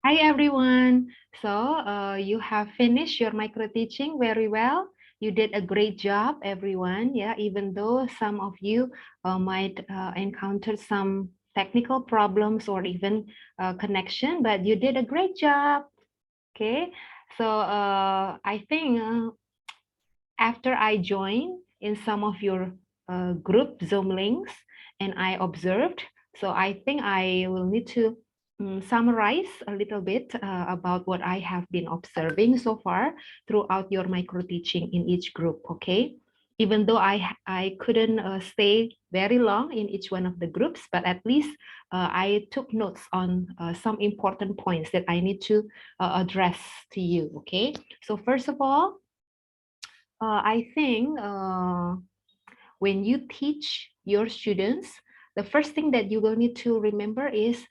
Hi everyone. So you have finished your micro teaching very well. You did a great job, everyone. Yeah, even though some of you might encounter some technical problems or even connection, but you did a great job. Okay. So I think after I joined in some of your group Zoom links and I observed, so I think I will need to summarize a little bit about what I have been observing so far throughout your micro teaching in each group. Okay. Even though I couldn't stay very long in each one of the groups, but at least I took notes on some important points that I need to address to you. Okay. So first of all, I think when you teach your students, the first thing that you will need to remember is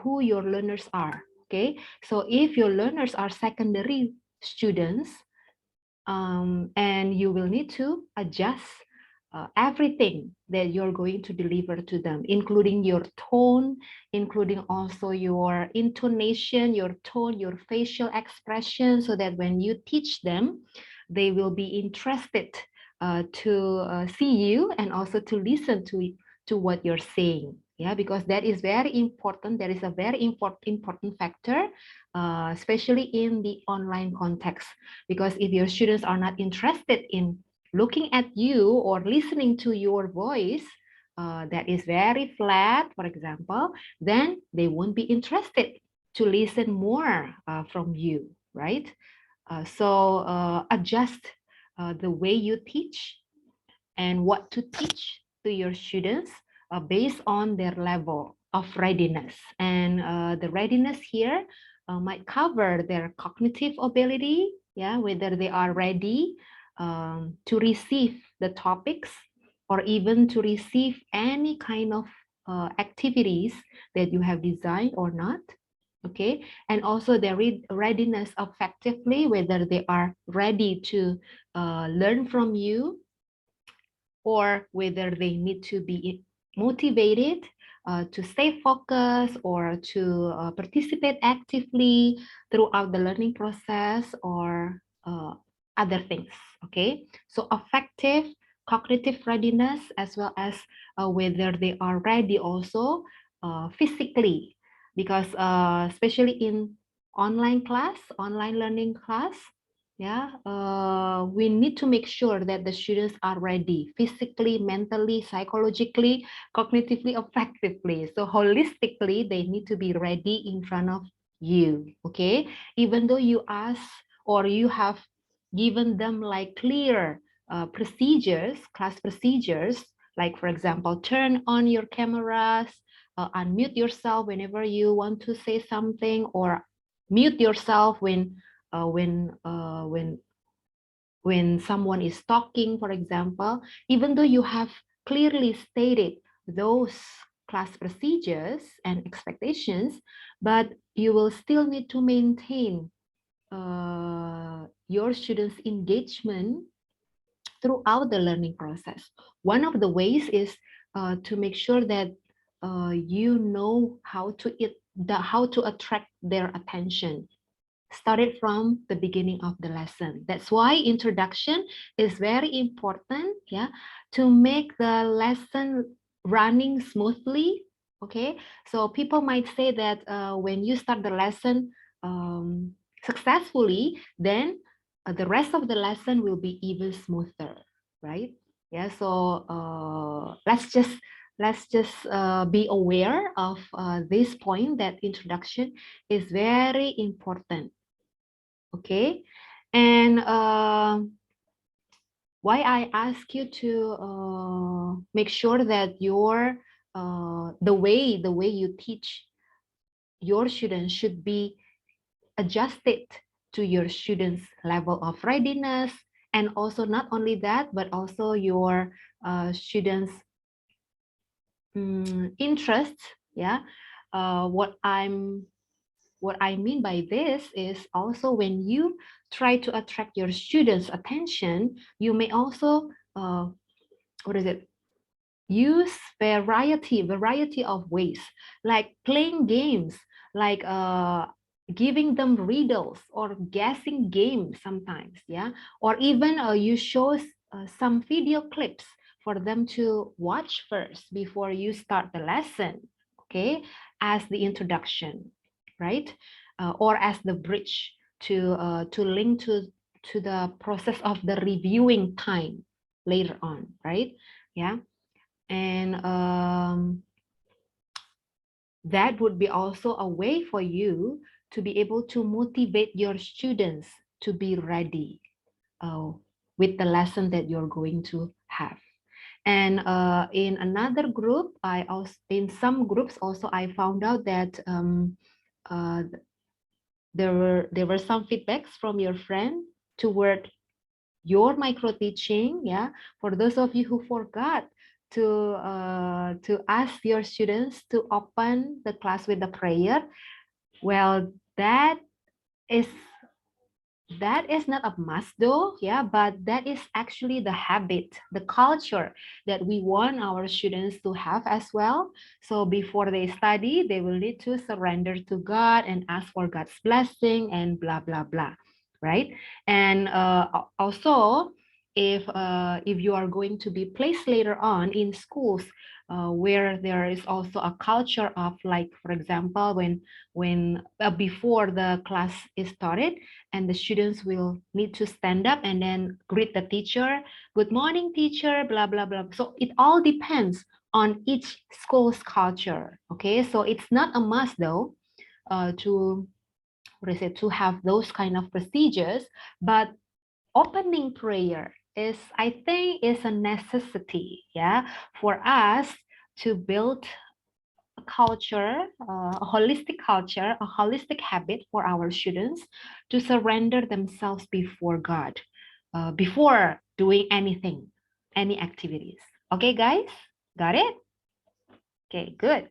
who your learners are. Okay, so if your learners are secondary students, and you will need to adjust everything that you're going to deliver to them, including your tone, including also your intonation, your tone, your facial expression, so that when you teach them, they will be interested to see you and also to listen to what you're saying. Yeah, because that is very important. That is a very important factor, especially in the online context. Because if your students are not interested in looking at you or listening to your voice, that is very flat, for example, then they won't be interested to listen more from you, right? So adjust the way you teach and what to teach to your students based on their level of readiness. And the readiness here might cover their cognitive ability, yeah, whether they are ready to receive the topics or even to receive any kind of activities that you have designed or not. Okay, and also their readiness effectively, whether they are ready to learn from you or whether they need to be motivated to stay focused or to participate actively throughout the learning process or other things. Okay, so effective cognitive readiness as well as whether they are ready also physically, because especially in online learning class, yeah, we need to make sure that the students are ready physically, mentally, psychologically, cognitively, effectively. So holistically, they need to be ready in front of you. Okay, even though you ask or you have given them like clear procedures, class procedures, like for example, turn on your cameras, unmute yourself whenever you want to say something, or mute yourself when uh, when uh, when when someone is talking, for example. Even though you have clearly stated those class procedures and expectations, but you will still need to maintain your students' engagement throughout the learning process. One of the ways is to make sure that you know how to attract their attention started from the beginning of the lesson. That's why introduction is very important, yeah, to make the lesson running smoothly. Okay, so people might say that when you start the lesson successfully, then the rest of the lesson will be even smoother, right? Yeah, so let's just be aware of this point, that introduction is very important. Okay, and why I ask you to make sure that your the way you teach your students should be adjusted to your students' level of readiness, and also not only that, but also your students' interests. Yeah, what I mean by this is also when you try to attract your students' attention, you may also what is it? Use variety of ways, like playing games, like giving them riddles or guessing games sometimes, yeah, or even you show some video clips for them to watch first before you start the lesson, okay, as the introduction, right, or as the bridge to link to the process of the reviewing time later on, right, yeah, and that would be also a way for you to be able to motivate your students to be ready uh, with the lesson that you're going to have. And in another group, I also in some groups also I found out that uh, there were some feedbacks from your friend toward your micro teaching. Yeah, for those of you who forgot to ask your students to open the class with a prayer, well, is that is not a must though, yeah, but that is actually the habit, the culture that we want our students to have as well. So before they study, they will need to surrender to God and ask for God's blessing and blah blah blah, right? And also, if you are going to be placed later on in schools where there is also a culture of, like, for example, when before the class is started, and the students will need to stand up and then greet the teacher, good morning teacher, blah blah blah. So it all depends on each school's culture, okay? So it's not a must though, to what is it, to have those kind of procedures, but opening prayer is, I think, is a necessity, yeah, for us to build culture, a holistic culture, a holistic habit for our students to surrender themselves before God, before doing anything, any activities. Okay, guys, got it? Okay, good.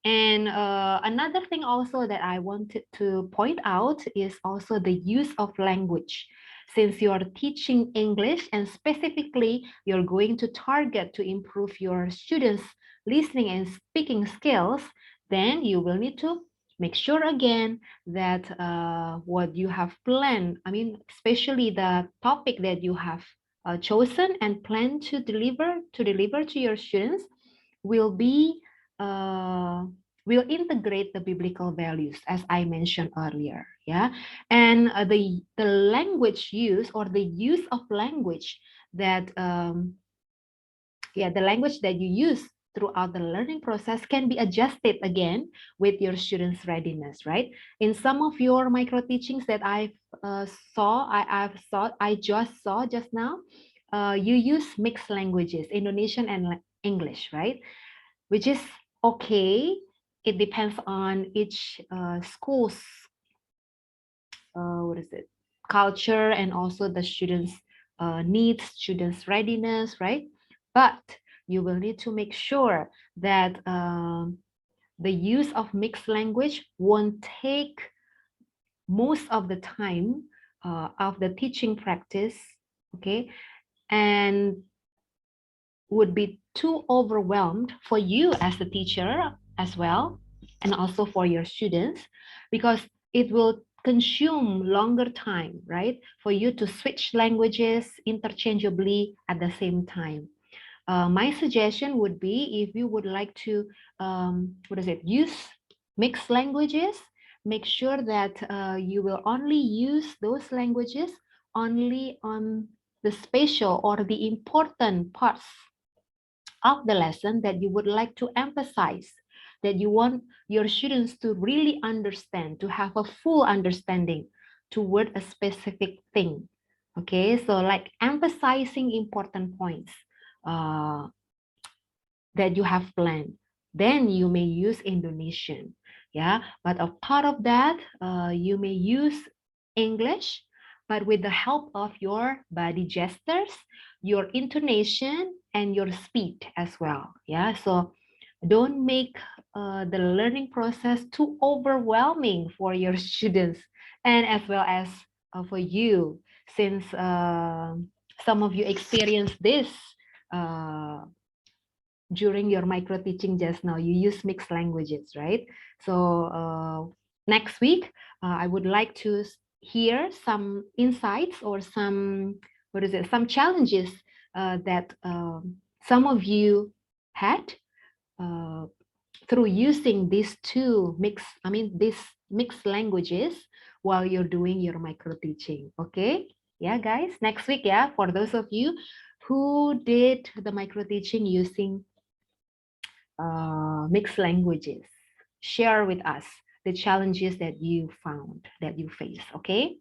And another thing also that I wanted to point out is also the use of language. Since you're teaching English and specifically you're going to target to improve your students' listening and speaking skills, then you will need to make sure again that what you have planned, I mean, especially the topic that you have chosen and plan to deliver to your students will be will integrate the biblical values as I mentioned earlier, yeah. And the language use, or the use of language that the language that you use throughout the learning process can be adjusted again with your students' readiness, right? In some of your micro teachings that I just saw just now, you use mixed languages, Indonesian and English, right? Which is okay. It depends on each school's what is it, culture, and also the students' needs, students' readiness, right? But you will need to make sure that the use of mixed language won't take most of the time of the teaching practice, okay, and would be too overwhelmed for you as the teacher as well, and also for your students, because it will consume longer time, right, for you to switch languages interchangeably at the same time. My suggestion would be, if you would like to use mixed languages, make sure that you will only use those languages only on the special or the important parts of the lesson that you would like to emphasize, that you want your students to really understand, to have a full understanding toward a specific thing. Okay, so like emphasizing important points that you have planned, then you may use Indonesian. Yeah, but a part of that, you may use English, but with the help of your body gestures, your intonation, and your speed as well. Yeah, so don't make the learning process too overwhelming for your students, and as well as for you, since some of you experience this uh, during your micro teaching just now. You use mixed languages, right? So next week, I would like to hear some insights or some, some challenges that some of you had through using these these mixed languages while you're doing your micro teaching. Okay, yeah, guys, next week, yeah, for those of you who did the micro teaching using mixed languages, share with us the challenges that you found, that you face. Okay,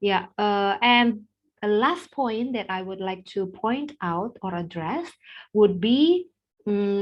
yeah, and a last point that I would like to point out or address would be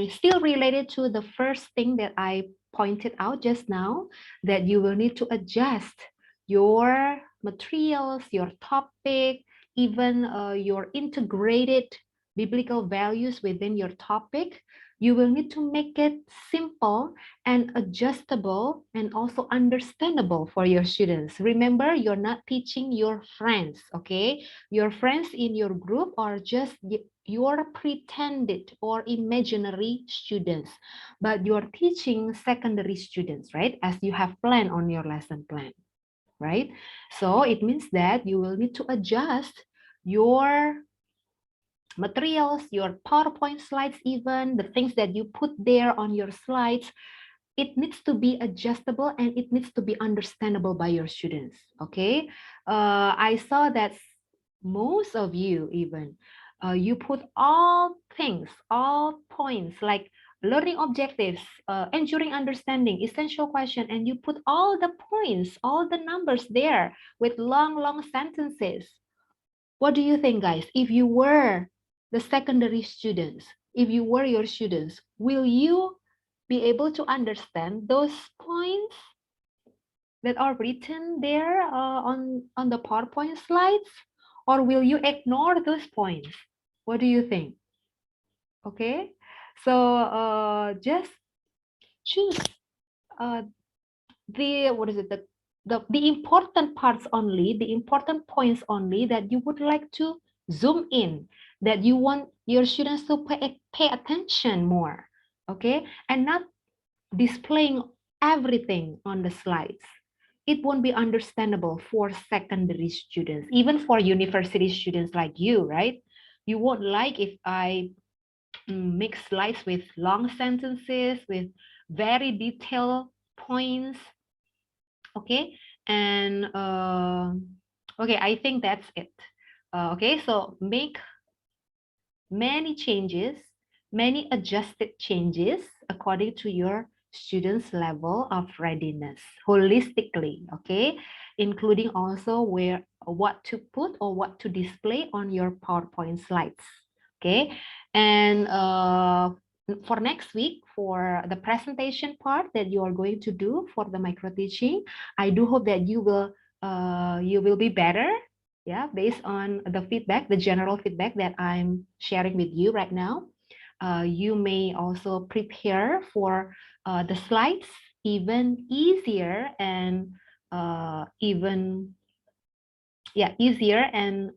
still related to the first thing that I pointed out just now, that you will need to adjust your materials, your topic, even your integrated biblical values within your topic. You will need to make it simple and adjustable and also understandable for your students. Remember, you're not teaching your friends, okay? Your friends in your group are just your pretended or imaginary students, but you're teaching secondary students, right? As you have planned on your lesson plan, right? So it means that you will need to adjust your materials, your PowerPoint slides, even the things that you put there on your slides. It needs to be adjustable and it needs to be understandable by your students. Okay, I saw that most of you even you put all things, all points like learning objectives, ensuring understanding, essential question, and you put all the points, all the numbers there with long sentences. What do you think, guys? If you were the secondary students, if you were your students, will you be able to understand those points that are written there on the PowerPoint slides? Or will you ignore those points? What do you think? Okay, so just choose uh, the, what is it, the important parts only, the important points only that you would like to zoom in, that you want your students to pay attention more, okay, and not displaying everything on the slides. It won't be understandable for secondary students, even for university students like you, right? You won't like if I make slides with long sentences, with very detailed points. Okay, and okay, I think that's it. Okay, so make many changes, many adjusted changes according to your students' level of readiness holistically, okay, including also where, what to put or what to display on your PowerPoint slides. Okay, and for next week, for the presentation part that you are going to do for the micro teaching, I do hope that you will be better, yeah, based on the feedback, the general feedback that I'm sharing with you right now. You may also prepare for the slides even easier and easier and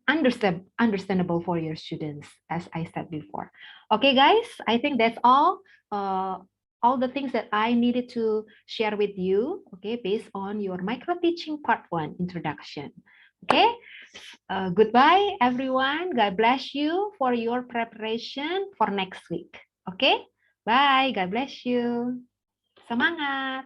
understandable for your students, as I said before. Okay, guys, I think that's all the things that I needed to share with you, okay, based on your micro teaching part 1 introduction. Okay, goodbye, everyone. God bless you for your preparation for next week. Okay, bye. God bless you. Semangat.